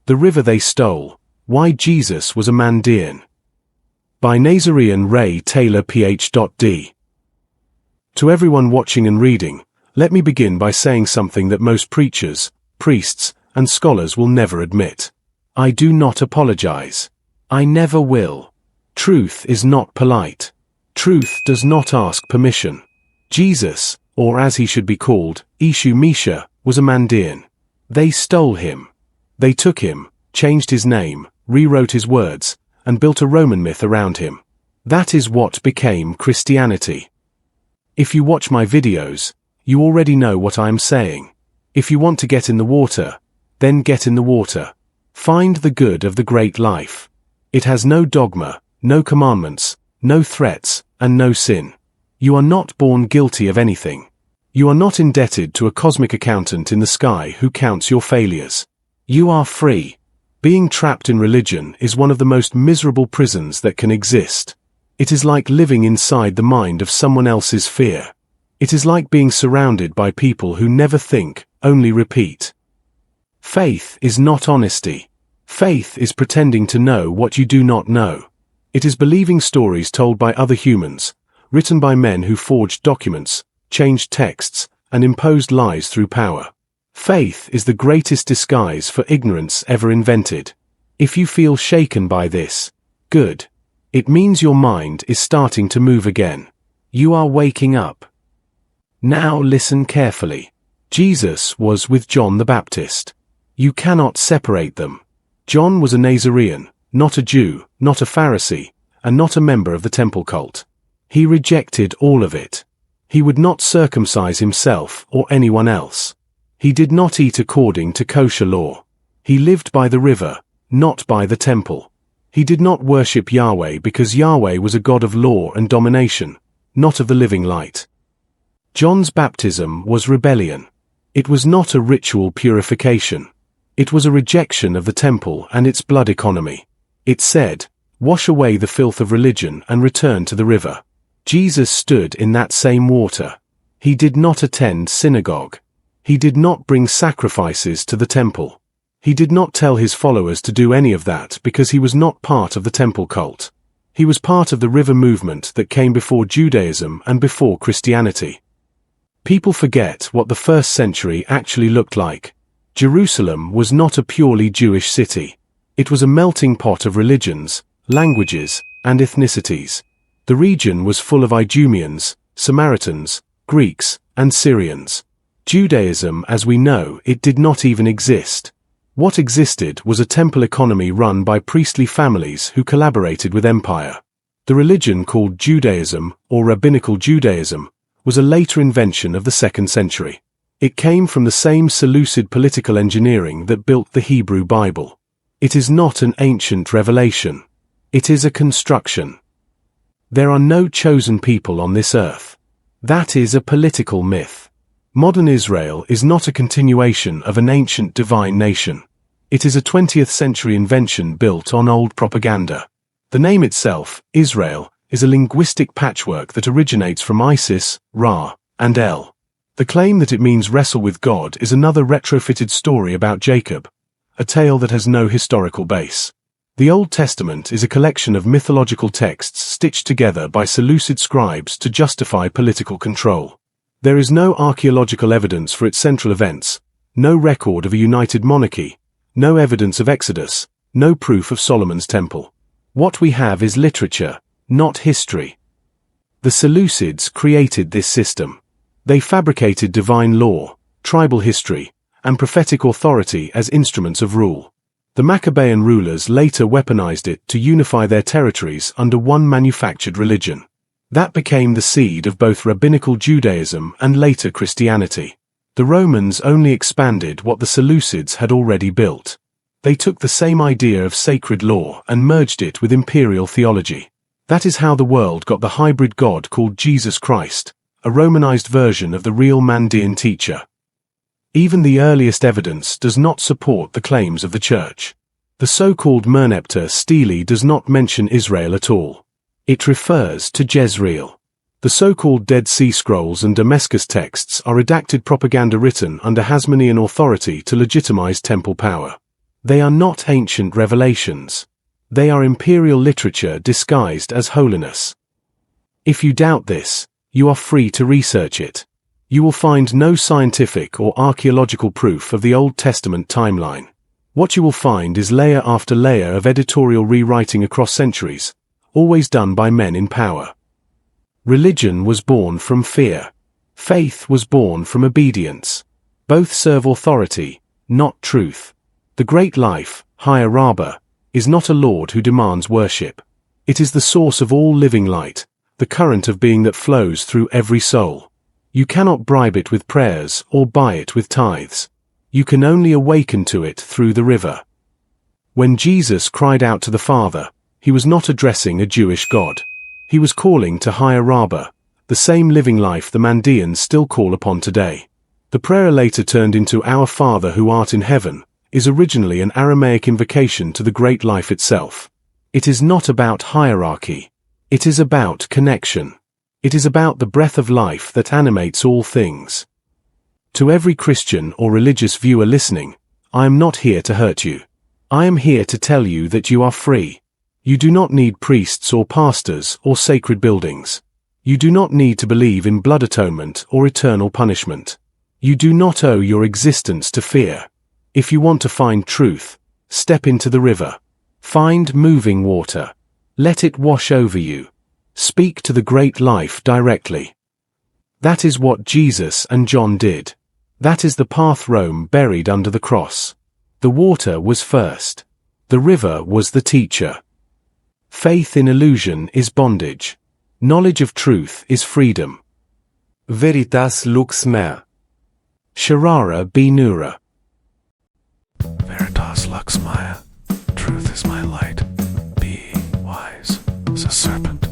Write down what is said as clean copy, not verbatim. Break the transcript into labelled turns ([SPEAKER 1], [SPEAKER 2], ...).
[SPEAKER 1] The river they stole, why Jesus was a Mandaean. By Nasoraean Ray Taylor Ph.D. To everyone watching and reading, let me begin by saying something that most preachers, priests, and scholars will never admit. I do not apologize. I never will. Truth is not polite. Truth does not ask permission. Jesus, or as he should be called, Eshu Misha, was a Mandaean. They stole him. They took him, changed his name, rewrote his words, and built a Roman myth around him. That is what became Christianity. If you watch my videos, you already know what I am saying. If you want to get in the water, then get in the water. Find the good of the great life. It has no dogma, no commandments, no threats, and no sin. You are not born guilty of anything. You are not indebted to a cosmic accountant in the sky who counts your failures. You are free. Being trapped in religion is one of the most miserable prisons that can exist. It is like living inside the mind of someone else's fear. It is like being surrounded by people who never think, only repeat. Faith is not honesty. Faith is pretending to know what you do not know. It is believing stories told by other humans, written by men who forged documents, changed texts, and imposed lies through power. Faith is the greatest disguise for ignorance ever invented. If you feel shaken by this, good. It means your mind is starting to move again. You are waking up. Now listen carefully. Jesus was with John the Baptist. You cannot separate them. John was a Nasorean, not a Jew, not a Pharisee, and not a member of the temple cult. He rejected all of it. He would not circumcise himself or anyone else. He did not eat according to kosher law. He lived by the river, not by the temple. He did not worship Yahweh because Yahweh was a God of law and domination, not of the living light. John's baptism was rebellion. It was not a ritual purification. It was a rejection of the temple and its blood economy. It said, "Wash away the filth of religion and return to the river." Jesus stood in that same water. He did not attend synagogue. He did not bring sacrifices to the temple. He did not tell his followers to do any of that because he was not part of the temple cult. He was part of the river movement that came before Judaism and before Christianity. People forget what the first century actually looked like. Jerusalem was not a purely Jewish city. It was a melting pot of religions, languages, and ethnicities. The region was full of Idumeans, Samaritans, Greeks, and Syrians. Judaism, as we know, it did not even exist. What existed was a temple economy run by priestly families who collaborated with empire. The religion called Judaism, or Rabbinical Judaism, was a later invention of the 2nd century. It came from the same Seleucid political engineering that built the Hebrew Bible. It is not an ancient revelation. It is a construction. There are no chosen people on this earth. That is a political myth. Modern Israel is not a continuation of an ancient divine nation. It is a 20th century invention built on old propaganda. The name itself, Israel, is a linguistic patchwork that originates from Isis, Ra, and El. The claim that it means wrestle with God is another retrofitted story about Jacob, a tale that has no historical base. The Old Testament is a collection of mythological texts stitched together by Seleucid scribes to justify political control. There is no archaeological evidence for its central events, no record of a united monarchy, no evidence of Exodus, no proof of Solomon's temple. What we have is literature, not history. The Seleucids created this system. They fabricated divine law, tribal history, and prophetic authority as instruments of rule. The Maccabean rulers later weaponized it to unify their territories under one manufactured religion. That became the seed of both rabbinical Judaism and later Christianity. The Romans only expanded what the Seleucids had already built. They took the same idea of sacred law and merged it with imperial theology. That is how the world got the hybrid God called Jesus Christ, a Romanized version of the real Mandaean teacher. Even the earliest evidence does not support the claims of the Church. The so-called Merneptah Stele does not mention Israel at all. It refers to Jezreel. The so-called Dead Sea Scrolls and Damascus texts are redacted propaganda written under Hasmonean authority to legitimize temple power. They are not ancient revelations. They are imperial literature disguised as holiness. If you doubt this, you are free to research it. You will find no scientific or archaeological proof of the Old Testament timeline. What you will find is layer after layer of editorial rewriting across centuries, always done by men in power. Religion was born from fear. Faith was born from obedience. Both serve authority, not truth. The great life, Higher Rabbah, is not a lord who demands worship. It is the source of all living light, the current of being that flows through every soul. You cannot bribe it with prayers or buy it with tithes. You can only awaken to it through the river. When Jesus cried out to the Father, he was not addressing a Jewish God. He was calling to Higher Rabbah, the same living life the Mandaeans still call upon today. The prayer later turned into Our Father who art in heaven, is originally an Aramaic invocation to the great life itself. It is not about hierarchy. It is about connection. It is about the breath of life that animates all things. To every Christian or religious viewer listening, I am not here to hurt you. I am here to tell you that you are free. You do not need priests or pastors or sacred buildings. You do not need to believe in blood atonement or eternal punishment. You do not owe your existence to fear. If you want to find truth, step into the river. Find moving water. Let it wash over you. Speak to the great life directly. That is what Jesus and John did. That is the path Rome buried under the cross. The water was first. The river was the teacher. Faith in illusion is bondage. Knowledge of truth is freedom. Veritas lux mea. Sharara binura.
[SPEAKER 2] Veritas lux mea. Truth is my light. Be wise as a serpent.